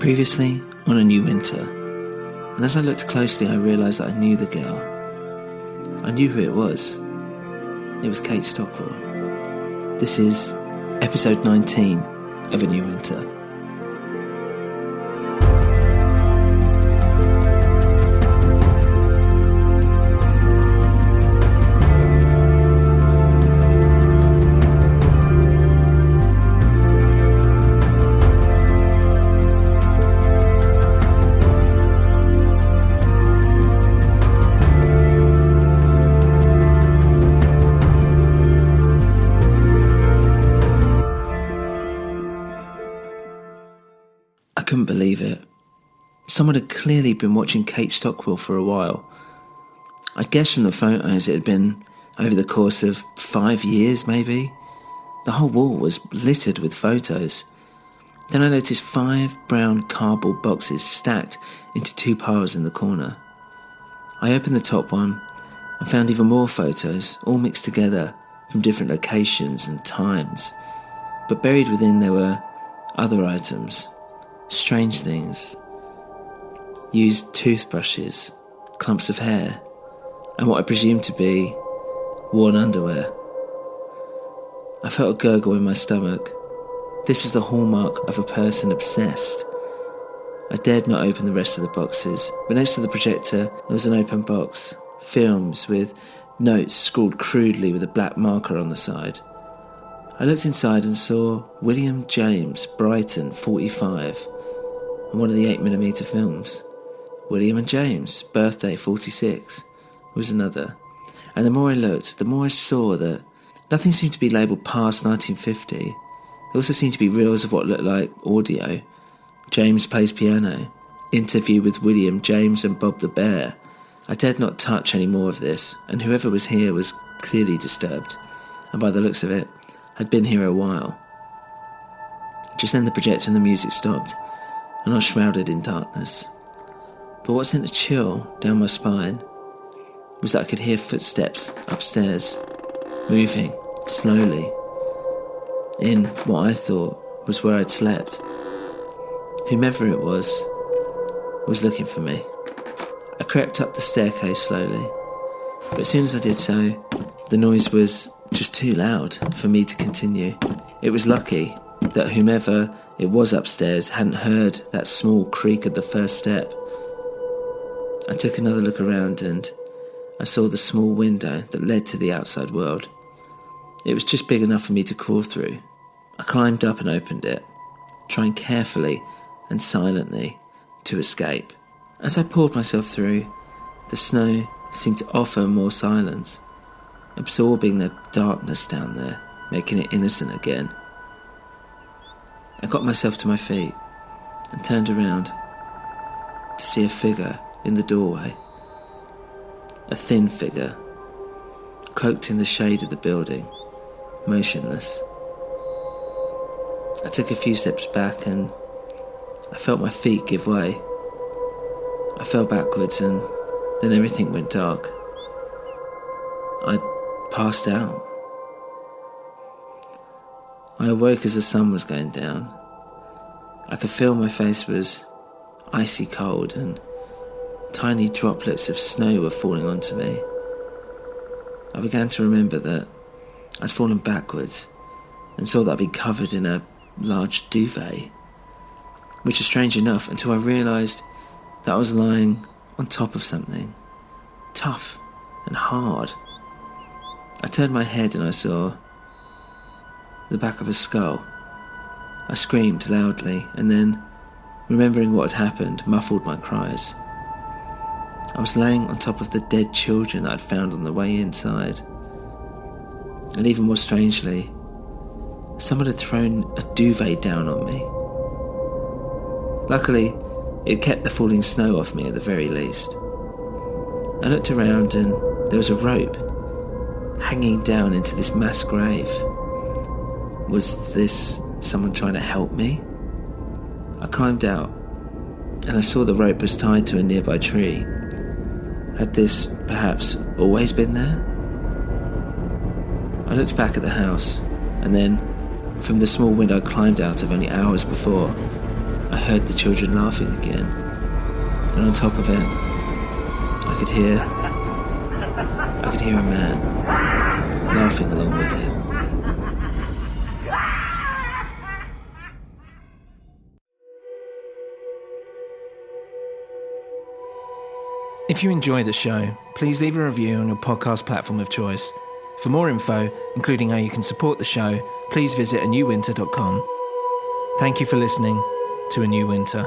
Previously, on A New Winter, and as I looked closely I realised that I knew the girl. I knew who it was. It was Kate Stockwell. This is episode 19 of A New Winter. I couldn't believe it. Someone had clearly been watching Kate Stockwell for a while. I guessed from the photos it had been over the course of 5 years, maybe. The whole wall was littered with photos. Then I noticed 5 brown cardboard boxes stacked into 2 piles in the corner. I opened the top one and found even more photos, all mixed together from different locations and times. But buried within there were other items. Strange things. Used toothbrushes, clumps of hair, and what I presumed to be worn underwear. I felt a gurgle in my stomach. This was the hallmark of a person obsessed. I dared not open the rest of the boxes, but next to the projector there was an open box, films with notes scrawled crudely with a black marker on the side. I looked inside and saw William James, Brighton, 45, and one of the 8mm films. William and James, birthday 46, was another. And the more I looked, the more I saw that nothing seemed to be labelled past 1950. There also seemed to be reels of what looked like audio. James plays piano. Interview with William, James and Bob the Bear. I dared not touch any more of this, and whoever was here was clearly disturbed, and by the looks of it, had been here a while. Just then the projector and the music stopped, and I was shrouded in darkness. But what sent a chill down my spine was that I could hear footsteps upstairs, moving slowly, in what I thought was where I'd slept. Whomever it was looking for me. I crept up the staircase slowly, but as soon as I did so, the noise was just too loud for me to continue. It was lucky that whomever it was upstairs hadn't heard that small creak of the first step. I took another look around and I saw the small window that led to the outside world. It was just big enough for me to crawl through. I climbed up and opened it, trying carefully and silently to escape. As I poured myself through, the snow seemed to offer more silence, absorbing the darkness down there, making it innocent again. I got myself to my feet and turned around to see a figure in the doorway. A thin figure, cloaked in the shade of the building, motionless. I took a few steps back and I felt my feet give way. I fell backwards and then everything went dark. I passed out. I awoke as the sun was going down. I could feel my face was icy cold and tiny droplets of snow were falling onto me. I began to remember that I'd fallen backwards and saw that I'd been covered in a large duvet, which was strange enough until I realised that I was lying on top of something tough and hard. I turned my head and I saw the back of a skull. I screamed loudly and then, remembering what had happened, muffled my cries. I was laying on top of the dead children that I'd found on the way inside. And even more strangely, someone had thrown a duvet down on me. Luckily, it kept the falling snow off me at the very least. I looked around and there was a rope hanging down into this mass grave. Was this someone trying to help me? I climbed out and I saw the rope was tied to a nearby tree. Had this perhaps always been there? I looked back at the house and then, from the small window I climbed out of only hours before, I heard the children laughing again, and on top of it, I could hear a man laughing along with it. If you enjoy the show, please leave a review on your podcast platform of choice. For more info, including how you can support the show, please visit anewwinter.com. Thank you for listening to A New Winter.